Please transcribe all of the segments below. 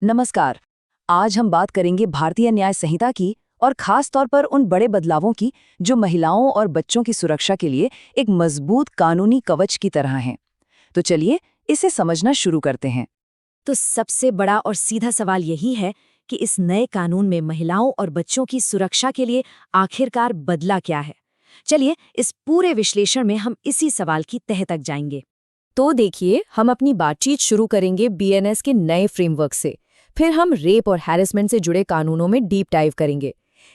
नमस्कार। आज हम बात करेंगे भारतीय न्याय संहिता की और खास तौर पर उन बड़े बदलावों की जो महिलाओं और बच्चों की सुरक्षा के लिए एक मजबूत कानूनी कवच की तरह हैं। तो चलिए इसे समझना शुरू करते हैं। तो सबसे बड़ा और सीधा सवाल यही है कि इस नए कानून में महिलाओं और बच्चों की सुरक्षा के लिए आखिरकार बदला क्या है। चलिए इस पूरे विश्लेषण में हम इसी सवाल की तह तक जाएंगे। तो देखिए, हम अपनी बातचीत शुरू करेंगे बीएनएस के नए फ्रेमवर्क से। फिर हम रेप और हैरेसमेंट से जुड़े कानूनों में डीप डाइव करेंगे।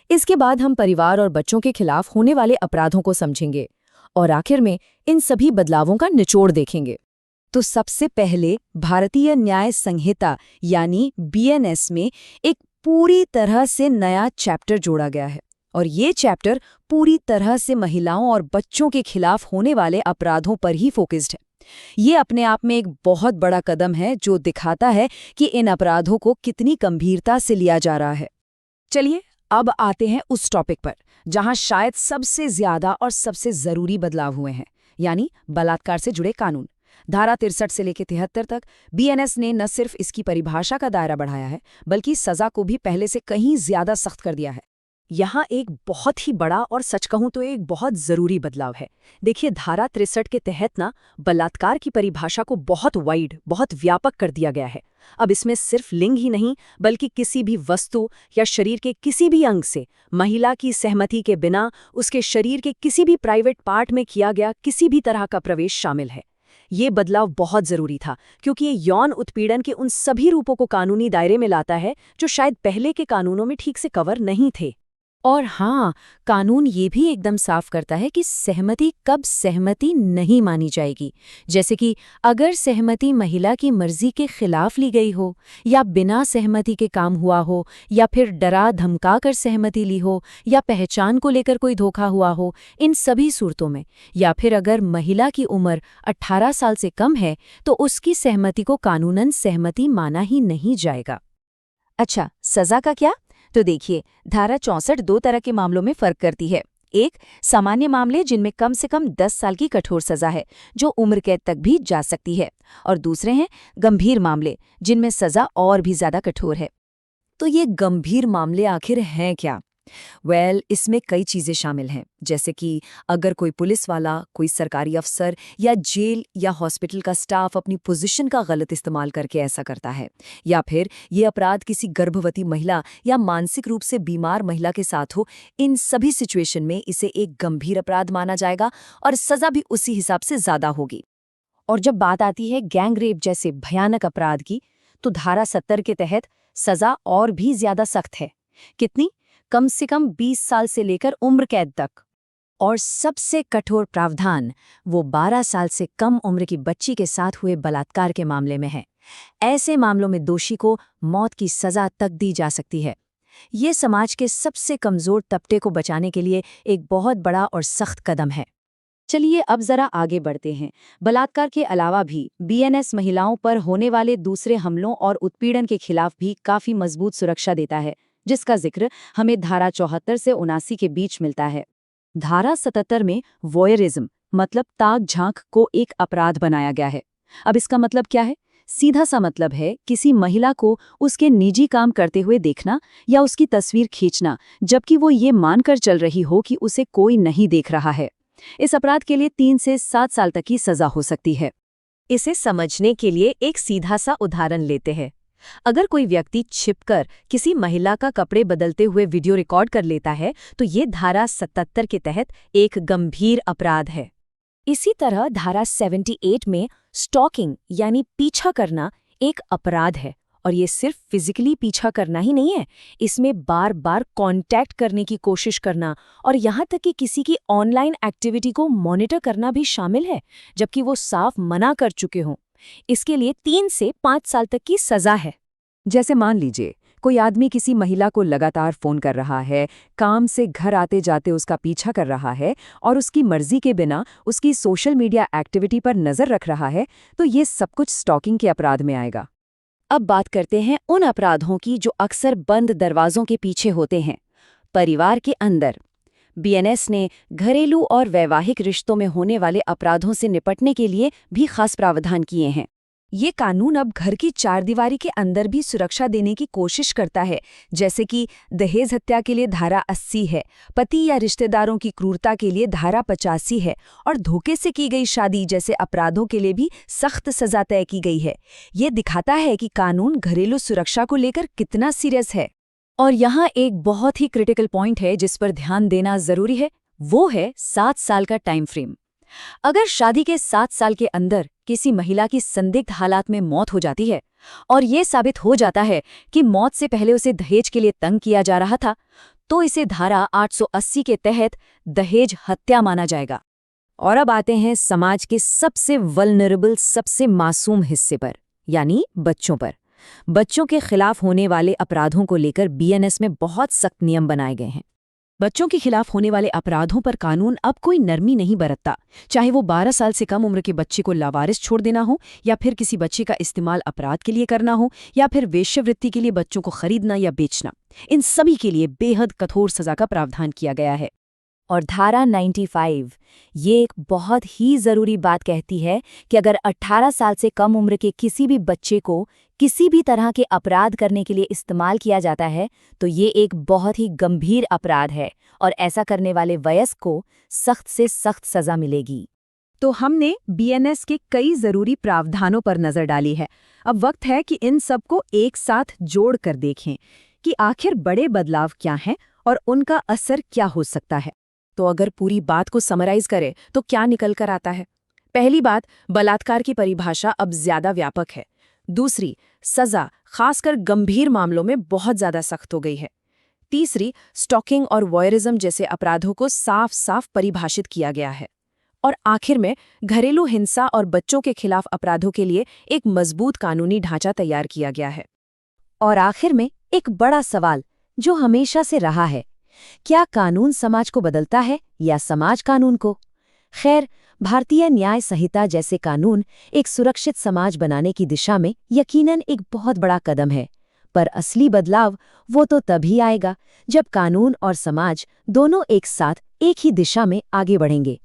इसके बाद हम परिवार और बच्चों के खिलाफ होने वाले अपराधों को समझेंगे और आखिर में इन सभी बदलावों का निचोड़ देखेंगे। तो सबसे पहले भारतीय न्याय संहिता यानी बीएनएस में एक पूरी तरह से नया चैप्टर जोड़ा गया है और ये चैप्टर पूरी तरह से महिलाओं और बच्चों के खिलाफ होने वाले अपराधों पर ही फोकस्ड है। ये अपने आप में एक बहुत बड़ा कदम है जो दिखाता है कि इन अपराधों को कितनी गंभीरता से लिया जा रहा है। चलिए अब आते हैं उस टॉपिक पर जहां शायद सबसे ज्यादा और सबसे जरूरी बदलाव हुए हैं, यानी बलात्कार से जुड़े कानून। धारा 63 से लेकर 73 तक बीएनएस ने न सिर्फ इसकी परिभाषा का दायरा बढ़ाया है बल्कि सजा को भी पहले से कहीं ज्यादा सख्त कर दिया है। यहाँ एक बहुत ही बड़ा और सच कहूं तो एक बहुत जरूरी बदलाव है। देखिए, धारा 63 के तहत बलात्कार की परिभाषा को बहुत वाइड, बहुत व्यापक कर दिया गया है। अब इसमें सिर्फ लिंग ही नहीं बल्कि किसी भी वस्तु या शरीर के किसी भी अंग से महिला की सहमति के बिना उसके शरीर के किसी भी प्राइवेट पार्ट में किया गया किसी भी तरह का प्रवेश शामिल है। ये बदलाव बहुत जरूरी था क्योंकि ये यौन उत्पीड़न के उन सभी रूपों को कानूनी दायरे में लाता है जो शायद पहले के कानूनों में ठीक से कवर नहीं थे। और हाँ, कानून ये भी एकदम साफ करता है कि सहमति कब सहमति नहीं मानी जाएगी। जैसे कि अगर सहमति महिला की मर्जी के खिलाफ ली गई हो, या बिना सहमति के काम हुआ हो, या फिर डरा धमका कर सहमति ली हो, या पहचान को लेकर कोई धोखा हुआ हो, इन सभी सूरतों में, या फिर अगर महिला की उम्र 18 साल से कम है तो उसकी सहमति को कानूनन सहमति माना ही नहीं जाएगा। अच्छा, सजा का क्या? तो देखिए, धारा 64 दो तरह के मामलों में फर्क करती है। एक, सामान्य मामले जिनमें कम से कम 10 साल की कठोर सजा है जो उम्र कैद तक भी जा सकती है, और दूसरे हैं गंभीर मामले जिनमें सजा और भी ज्यादा कठोर है। तो ये गंभीर मामले आखिर हैं क्या? इसमें कई चीजें शामिल हैं, जैसे कि अगर कोई पुलिस वाला, कोई सरकारी अफसर या जेल या हॉस्पिटल का स्टाफ अपनी पोजीशन का गलत इस्तेमाल करके ऐसा करता है, या फिर ये अपराध किसी गर्भवती महिला या मानसिक रूप से बीमार महिला के साथ हो। इन सभी सिचुएशन में इसे एक गंभीर अपराध माना जाएगा और सजा भी उसी हिसाब से ज्यादा होगी। और जब बात आती है गैंग रेप जैसे भयानक अपराध की, तो धारा 70 के तहत सजा और भी ज्यादा सख्त है। कितनी? कम से कम 20 साल से लेकर उम्र कैद तक। और सबसे कठोर प्रावधान वो 12 साल से कम उम्र की बच्ची के साथ हुए बलात्कार के मामले में है। ऐसे मामलों में दोषी को मौत की सजा तक दी जा सकती है। ये समाज के सबसे कमजोर तबके को बचाने के लिए एक बहुत बड़ा और सख्त कदम है। चलिए अब जरा आगे बढ़ते हैं। बलात्कार के अलावा भी बीएनएस महिलाओं पर होने वाले दूसरे हमलों और उत्पीड़न के खिलाफ भी काफी मजबूत सुरक्षा देता है, जिसका जिक्र हमें धारा 74 से 79 के बीच मिलता है। धारा 77 में वॉयरिज्म मतलब ताक झांक को एक अपराध बनाया गया है। अब इसका मतलब क्या है? सीधा सा मतलब है किसी महिला को उसके निजी काम करते हुए देखना या उसकी तस्वीर खींचना जबकि वो ये मानकर चल रही हो कि उसे कोई नहीं देख रहा है। इस अपराध के लिए 3 से 7 साल तक की सजा हो सकती है। इसे समझने के लिए एक सीधा सा उदाहरण लेते हैं। अगर कोई व्यक्ति छिपकर किसी महिला का कपड़े बदलते हुए वीडियो रिकॉर्ड कर लेता है तो ये धारा 77 के तहत एक गंभीर अपराध है। इसी तरह धारा 78 में स्टॉकिंग यानी पीछा करना एक अपराध है, और ये सिर्फ फिजिकली पीछा करना ही नहीं है, इसमें बार बार कांटेक्ट करने की कोशिश करना और यहाँ तक कि किसी की ऑनलाइन एक्टिविटी को मॉनिटर करना भी शामिल है जबकि वो साफ मना कर चुके हों। इसके लिए 3 से 5 साल तक की सजा है। जैसे मान लीजिए कोई आदमी किसी महिला को लगातार फोन कर रहा है, काम से घर आते जाते उसका पीछा कर रहा है और उसकी मर्जी के बिना उसकी सोशल मीडिया एक्टिविटी पर नजर रख रहा है, तो ये सब कुछ स्टॉकिंग के अपराध में आएगा। अब बात करते हैं उन अपराधों की जो अक्सर बंद दरवाजों के पीछे होते हैं, परिवार के अंदर। बीएनएस ने घरेलू और वैवाहिक रिश्तों में होने वाले अपराधों से निपटने के लिए भी खास प्रावधान किए हैं। ये कानून अब घर की चारदीवारी के अंदर भी सुरक्षा देने की कोशिश करता है, जैसे कि दहेज हत्या के लिए धारा 80 है, पति या रिश्तेदारों की क्रूरता के लिए धारा 85 है और धोखे से की गई शादी जैसे अपराधों के लिए भी सख्त सजा तय की गई है। ये दिखाता है कि कानून घरेलू सुरक्षा को लेकर कितना सीरियस है। और यहाँ एक बहुत ही क्रिटिकल पॉइंट है जिस पर ध्यान देना जरूरी है, वो है 7 साल का टाइम फ्रेम। अगर शादी के 7 साल के अंदर किसी महिला की संदिग्ध हालात में मौत हो जाती है और ये साबित हो जाता है कि मौत से पहले उसे दहेज के लिए तंग किया जा रहा था, तो इसे धारा 880 के तहत दहेज हत्या माना जाएगा। और अब आते हैं समाज के सबसे वल्नरेबल, सबसे मासूम हिस्से पर, यानी बच्चों पर। बच्चों के खिलाफ होने वाले अपराधों को लेकर बीएनएस में बहुत सख्त नियम बनाए गए हैं। बच्चों के खिलाफ होने वाले अपराधों पर कानून अब कोई नरमी नहीं बरतता, चाहे वो 12 साल से कम उम्र के बच्चे को लावारिस छोड़ देना हो, या फिर किसी बच्चे का इस्तेमाल अपराध के लिए करना हो, या फिर वेश्यावृत्ति के लिए बच्चों को खरीदना या बेचना। इन सभी के लिए बेहद कठोर सजा का प्रावधान किया गया है। और धारा 95 ये एक बहुत ही ज़रूरी बात कहती है कि अगर 18 साल से कम उम्र के किसी भी बच्चे को किसी भी तरह के अपराध करने के लिए इस्तेमाल किया जाता है तो ये एक बहुत ही गंभीर अपराध है और ऐसा करने वाले वयस्क को सख्त से सख्त सज़ा मिलेगी। तो हमने बीएनएस के कई ज़रूरी प्रावधानों पर नज़र डाली है। अब वक्त है कि इन सबको एक साथ जोड़ कर देखें कि आखिर बड़े बदलाव क्या हैं और उनका असर क्या हो सकता है। तो अगर पूरी बात को समराइज करें तो क्या निकल कर आता है? पहली बात, बलात्कार की परिभाषा अब ज्यादा व्यापक है। दूसरी, सजा खासकर गंभीर मामलों में बहुत ज्यादा सख्त हो गई है। तीसरी, स्टॉकिंग और वॉयरिज्म जैसे अपराधों को साफ साफ परिभाषित किया गया है। और आखिर में घरेलू हिंसा और बच्चों के खिलाफ अपराधों के लिए एक मजबूत कानूनी ढांचा तैयार किया गया है। और आखिर में एक बड़ा सवाल जो हमेशा से रहा है, क्या कानून समाज को बदलता है या समाज कानून को? खैर, भारतीय न्याय संहिता जैसे कानून एक सुरक्षित समाज बनाने की दिशा में यकीनन एक बहुत बड़ा कदम है, पर असली बदलाव वो तो तभी आएगा जब कानून और समाज दोनों एक साथ एक ही दिशा में आगे बढ़ेंगे।